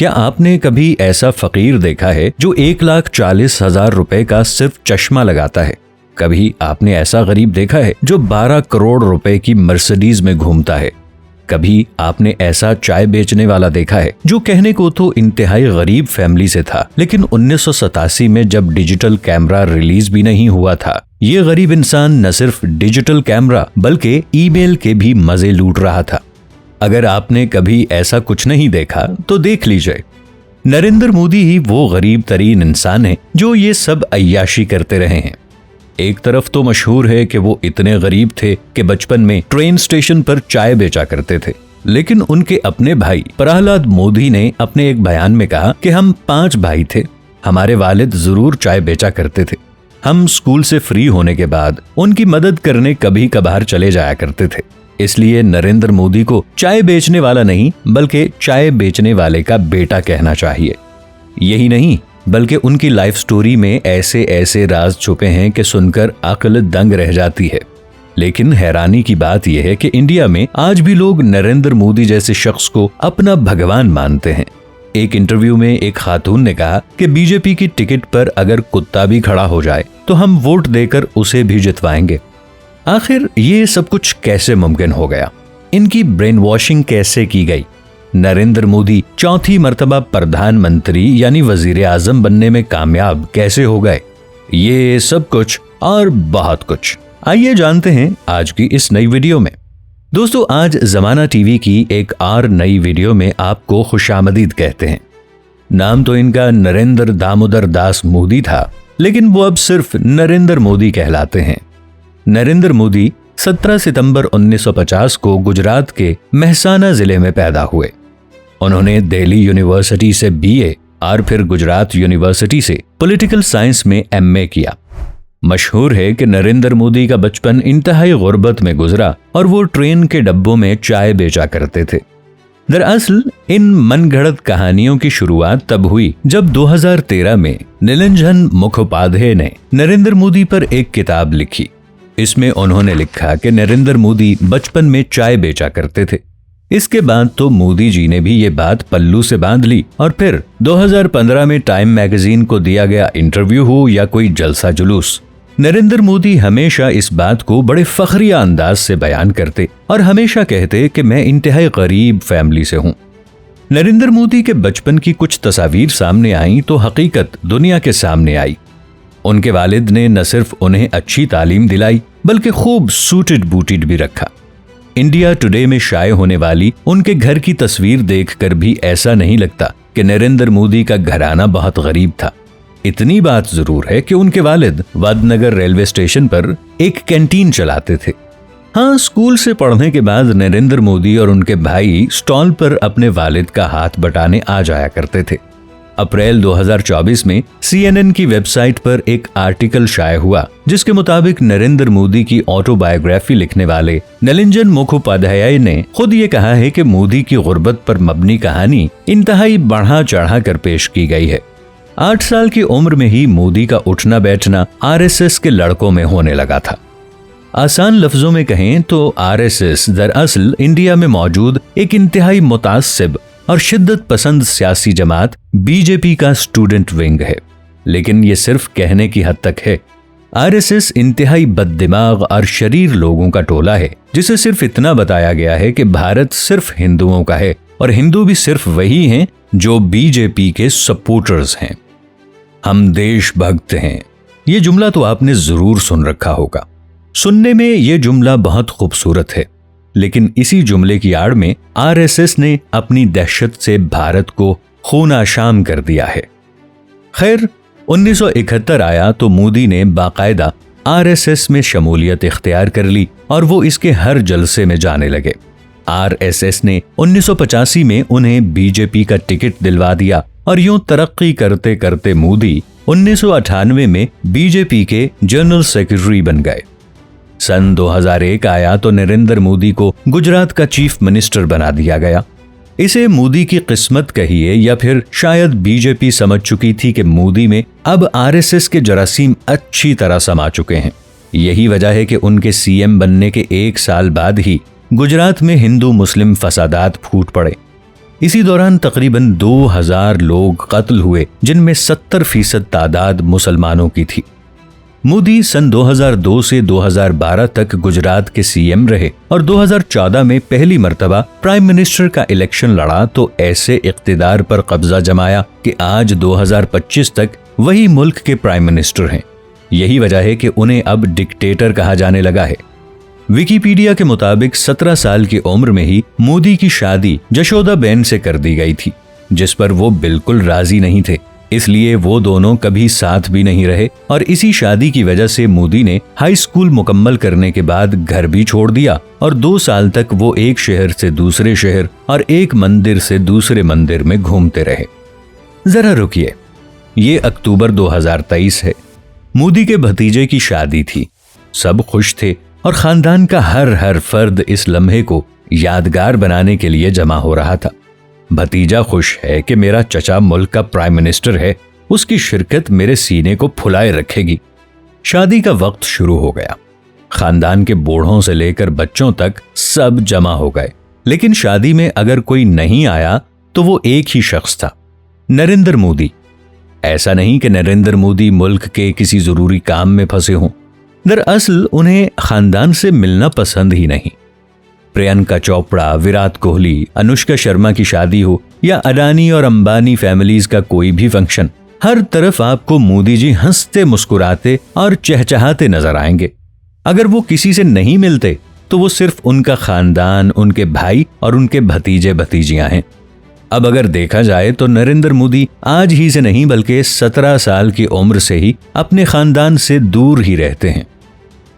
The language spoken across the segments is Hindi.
क्या आपने कभी ऐसा फकीर देखा है जो 1,40,000 रुपए का सिर्फ चश्मा लगाता है? कभी आपने ऐसा गरीब देखा है जो 12 करोड़ रुपए की मर्सिडीज में घूमता है? कभी आपने ऐसा चाय बेचने वाला देखा है जो कहने को तो इंतहाई गरीब फैमिली से था, लेकिन 1987 में जब डिजिटल कैमरा रिलीज भी नहीं हुआ था, ये गरीब इंसान न सिर्फ डिजिटल कैमरा बल्कि ईमेल के भी मजे लूट रहा था। अगर आपने कभी ऐसा कुछ नहीं देखा तो देख लीजिए। नरेंद्र मोदी ही वो गरीब तरीन इंसान है जो ये सब अय्याशी करते रहे हैं। एक तरफ तो मशहूर है कि वो इतने गरीब थे कि बचपन में ट्रेन स्टेशन पर चाय बेचा करते थे, लेकिन उनके अपने भाई प्रहलाद मोदी ने अपने एक बयान में कहा कि हम 5 भाई थे, हमारे वालिद जरूर चाय बेचा करते थे। हम स्कूल से फ्री होने के बाद उनकी मदद करने कभी कभार चले जाया करते थे। इसलिए नरेंद्र मोदी को चाय बेचने वाला नहीं बल्कि चाय बेचने वाले का बेटा कहना चाहिए। यही नहीं बल्कि उनकी लाइफ स्टोरी में ऐसे ऐसे राज छुपे हैं कि सुनकर अक्ल दंग रह जाती है। लेकिन हैरानी की बात यह है कि इंडिया में आज भी लोग नरेंद्र मोदी जैसे शख्स को अपना भगवान मानते हैं। एक इंटरव्यू में एक खातून ने कहा कि बीजेपी की टिकट पर अगर कुत्ता भी खड़ा हो जाए तो हम वोट देकर उसे भी जितवाएंगे। आखिर ये सब कुछ कैसे मुमकिन हो गया? इनकी ब्रेन वॉशिंग कैसे की गई? नरेंद्र मोदी चौथी मर्तबा प्रधानमंत्री यानी वजीर आजम बनने में कामयाब कैसे हो गए? ये सब कुछ और बहुत कुछ आइए जानते हैं आज की इस नई वीडियो में। दोस्तों, आज जमाना टीवी की एक और नई वीडियो में आपको खुशामदीद कहते हैं। नाम तो इनका नरेंद्र दामोदर दास मोदी था, लेकिन वो अब सिर्फ नरेंद्र मोदी कहलाते हैं। नरेंद्र मोदी 17 सितंबर 1950 को गुजरात के मेहसाना जिले में पैदा हुए। उन्होंने दिल्ली यूनिवर्सिटी से बीए और फिर गुजरात यूनिवर्सिटी से पॉलिटिकल साइंस में एमए किया। मशहूर है कि नरेंद्र मोदी का बचपन इंतहाई गुर्बत में गुजरा और वो ट्रेन के डब्बों में चाय बेचा करते थे। दरअसल इन मनगढ़ंत कहानियों की शुरुआत तब हुई जब 2013 में निरंजन मुखोपाध्याय ने नरेंद्र मोदी पर एक किताब लिखी। इसमें उन्होंने लिखा कि नरेंद्र मोदी बचपन में चाय बेचा करते थे। इसके बाद तो मोदी जी ने भी ये बात पल्लू से बांध ली और फिर 2015 में टाइम मैगजीन को दिया गया इंटरव्यू हो या कोई जलसा जुलूस, नरेंद्र मोदी हमेशा इस बात को बड़े फखरिया अंदाज से बयान करते और हमेशा कहते कि मैं इंतहाई गरीब फैमिली से हूँ। नरेंद्र मोदी के बचपन की कुछ तस्वीर सामने आई तो हकीकत दुनिया के सामने आई। उनके वालिद ने न सिर्फ उन्हें अच्छी तालीम दिलाई बल्कि खूब सूटेड बूटेड भी रखा। इंडिया टुडे में शाये होने वाली उनके घर की तस्वीर देखकर भी ऐसा नहीं लगता कि नरेंद्र मोदी का घराना बहुत गरीब था। इतनी बात जरूर है कि उनके वालिद वादनगर रेलवे स्टेशन पर एक कैंटीन चलाते थे। हाँ, स्कूल से पढ़ने के बाद नरेंद्र मोदी और उनके भाई स्टॉल पर अपने वालिद का हाथ बटाने आ जाया करते थे। अप्रैल 2024 में CNN की वेबसाइट पर एक आर्टिकल शाये हुआ जिसके मुताबिक नरेंद्र मोदी की ऑटोबायोग्राफी लिखने वाले निरंजन मुखोपाध्याय ने खुद ये कहा है कि मोदी की गुर्बत पर मबनी कहानी इंतहाई बढ़ा चढ़ा कर पेश की गई है। 8 साल की उम्र में ही मोदी का उठना बैठना RSS के लड़कों में होने लगा था। आसान लफ्जों में कहें तो RSS दरअसल इंडिया में मौजूद एक इंतहाई मुतासिब और शिद्दत पसंद सियासी जमात बीजेपी का स्टूडेंट विंग है, लेकिन ये सिर्फ कहने की हद तक है। RSS इंतहाई बददिमाग और शरीर लोगों का टोला है जिसे सिर्फ इतना बताया गया है कि भारत सिर्फ हिंदुओं का है और हिंदू भी सिर्फ वही हैं जो बीजेपी के सपोर्टर्स हैं। हम देशभक्त हैं, ये जुमला तो आपने जरूर सुन रखा होगा। सुनने में ये जुमला बहुत खूबसूरत है, लेकिन इसी जुमले की आड़ में RSS ने अपनी दहशत से भारत को खून-आशाम कर दिया है। खैर, 1971 आया तो मोदी ने बाकायदा RSS में शमूलियत इख्तियार कर ली और वो इसके हर जलसे में जाने लगे। RSS ने 1985 में उन्हें बीजेपी का टिकट दिलवा दिया और यूं तरक्की करते करते मोदी 1998 में बीजेपी के जनरल सेक्रेटरी बन गए। सन 2001 आया तो नरेंद्र मोदी को गुजरात का चीफ मिनिस्टर बना दिया गया। इसे मोदी की किस्मत कहिए या फिर शायद बीजेपी समझ चुकी थी कि मोदी में अब RSS के जरासीम अच्छी तरह समा चुके हैं। यही वजह है कि उनके CM बनने के 1 साल बाद ही गुजरात में हिंदू मुस्लिम फसादात फूट पड़े। इसी दौरान तकरीबन 2000 लोग कत्ल हुए, जिनमें 70% तादाद मुसलमानों की थी। मोदी सन 2002 से 2012 तक गुजरात के सीएम रहे और 2014 में पहली मर्तबा प्राइम मिनिस्टर का इलेक्शन लड़ा तो ऐसे इख्तिदार पर कब्जा जमाया कि आज 2025 तक वही मुल्क के प्राइम मिनिस्टर हैं। यही वजह है कि उन्हें अब डिक्टेटर कहा जाने लगा है। विकिपीडिया के मुताबिक 17 साल की उम्र में ही मोदी की शादी जशोदाबेन से कर दी गई थी, जिस पर वो बिल्कुल राजी नहीं थे। इसलिए वो दोनों कभी साथ भी नहीं रहे और इसी शादी की वजह से मोदी ने हाई स्कूल मुकम्मल करने के बाद घर भी छोड़ दिया और 2 साल तक वो एक शहर से दूसरे शहर और एक मंदिर से दूसरे मंदिर में घूमते रहे। जरा रुकिए, ये अक्टूबर 2023 है। मोदी के भतीजे की शादी थी, सब खुश थे और खानदान का हर फर्द इस लम्हे को यादगार बनाने के लिए जमा हो रहा था। भतीजा खुश है कि मेरा चचा मुल्क का प्राइम मिनिस्टर है, उसकी शिरकत मेरे सीने को फुलाए रखेगी। शादी का वक्त शुरू हो गया। खानदान के बूढ़ों से लेकर बच्चों तक सब जमा हो गए, लेकिन शादी में अगर कोई नहीं आया तो वो एक ही शख्स था, नरेंद्र मोदी। ऐसा नहीं कि नरेंद्र मोदी मुल्क के किसी जरूरी काम में फंसे हों, दरअसल उन्हें खानदान से मिलना पसंद ही नहीं। प्रियंका चोपड़ा, विराट कोहली, अनुष्का शर्मा की शादी हो या अडानी और अंबानी फैमिलीज का कोई भी फंक्शन, हर तरफ आपको मोदी जी हंसते मुस्कुराते और चहचहाते नजर आएंगे। अगर वो किसी से नहीं मिलते तो वो सिर्फ उनका खानदान, उनके भाई और उनके भतीजे भतीजियां हैं। अब अगर देखा जाए तो नरेंद्र मोदी आज ही से नहीं बल्कि 17 साल की उम्र से ही अपने खानदान से दूर ही रहते हैं।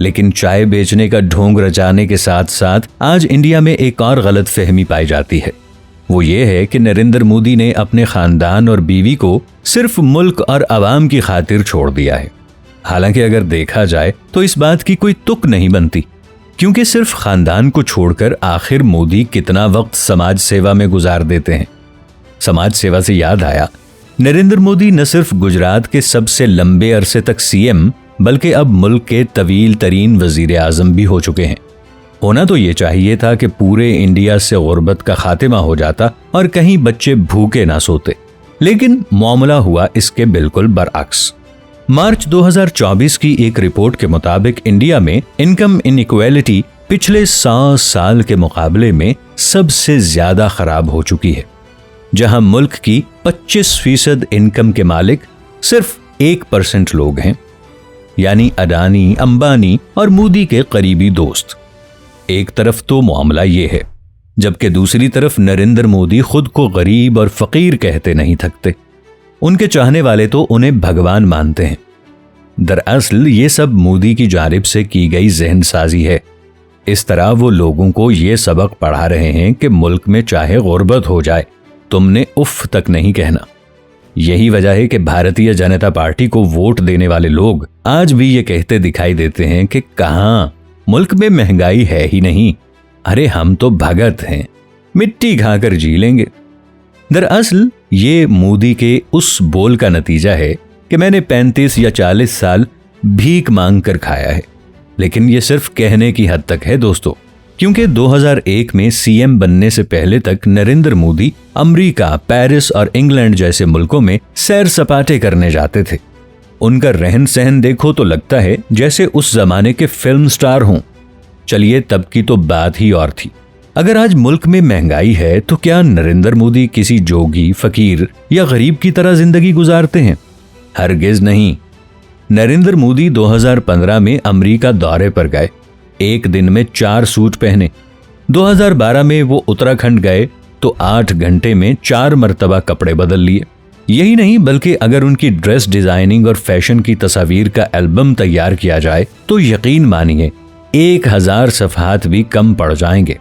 लेकिन चाय बेचने का ढोंग रचाने के साथ साथ आज इंडिया में एक और गलत फहमी पाई जाती है। वो ये है कि नरेंद्र मोदी ने अपने खानदान और बीवी को सिर्फ मुल्क और अवाम की खातिर छोड़ दिया है। हालांकि अगर देखा जाए तो इस बात की कोई तुक नहीं बनती, क्योंकि सिर्फ खानदान को छोड़कर आखिर मोदी कितना वक्त समाज सेवा में गुजार देते हैं। समाज सेवा से याद आया, नरेंद्र मोदी न सिर्फ गुजरात के सबसे लंबे अरसे तक सीएम बल्कि अब मुल्क के तवील तरीन वजीर आजम भी हो चुके हैं। होना तो ये चाहिए था कि पूरे इंडिया से गुर्बत का खात्मा हो जाता और कहीं बच्चे भूखे ना सोते, लेकिन मामला हुआ इसके बिल्कुल बरअक्स। मार्च 2024 की एक रिपोर्ट के मुताबिक इंडिया में इनकम इनइक्वालिटी पिछले 100 साल के मुकाबले में सबसे ज्यादा खराब हो चुकी है, जहां मुल्क की 25% इनकम के मालिक सिर्फ 1% लोग हैं, यानी अडानी, अंबानी और मोदी के करीबी दोस्त। एक तरफ तो मामला ये है, जबकि दूसरी तरफ नरेंद्र मोदी खुद को गरीब और फकीर कहते नहीं थकते। उनके चाहने वाले तो उन्हें भगवान मानते हैं। दरअसल ये सब मोदी की जानिब से की गई जहनसाजी है। इस तरह वो लोगों को ये सबक पढ़ा रहे हैं कि मुल्क में चाहे गुर्बत हो जाए, तुमने उफ तक नहीं कहना। यही वजह है कि भारतीय जनता पार्टी को वोट देने वाले लोग आज भी ये कहते दिखाई देते हैं कि कहां मुल्क में महंगाई है ही नहीं, अरे हम तो भगत हैं, मिट्टी खाकर जी लेंगे। दरअसल ये मोदी के उस बोल का नतीजा है कि मैंने 35 या 40 साल भीख मांग कर खाया है, लेकिन ये सिर्फ कहने की हद तक है दोस्तों, क्योंकि 2001 में सीएम बनने से पहले तक नरेंद्र मोदी अमेरिका, पेरिस और इंग्लैंड जैसे मुल्कों में सैर सपाटे करने जाते थे। उनका रहन सहन देखो तो लगता है जैसे उस जमाने के फिल्म स्टार हों। चलिए तब की तो बात ही और थी। अगर आज मुल्क में महंगाई है तो क्या नरेंद्र मोदी किसी जोगी, फकीर या गरीब की तरह जिंदगी गुजारते हैं? हरगिज नहीं। नरेंद्र मोदी 2015 में अमेरिका दौरे पर गए, एक दिन में 4 सूट पहने। 2012 में वो उत्तराखंड गए तो 8 घंटे में 4 मर्तबा कपड़े बदल लिए। यही नहीं बल्कि अगर उनकी ड्रेस डिजाइनिंग और फैशन की तस्वीर का एल्बम तैयार किया जाए तो यकीन मानिए 1000 सफ़हात भी कम पड़ जाएंगे।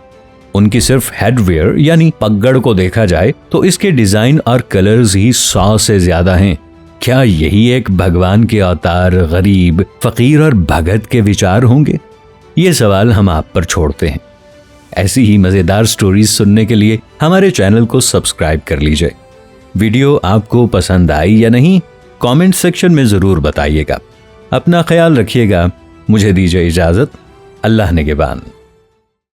उनकी सिर्फ हेडवेयर यानी पगड़ को देखा जाए तो इसके डिजाइन और कलर्स ही 100 से ज्यादा हैं। क्या यही एक भगवान के अवतार, गरीब, फकीर और भगत के विचार होंगे? ये सवाल हम आप पर छोड़ते हैं। ऐसी ही मजेदार स्टोरीज सुनने के लिए हमारे चैनल को सब्सक्राइब कर लीजिए। वीडियो आपको पसंद आई या नहीं, कमेंट सेक्शन में जरूर बताइएगा। अपना ख्याल रखिएगा। मुझे दीजिए इजाजत। अल्लाह निगहबान।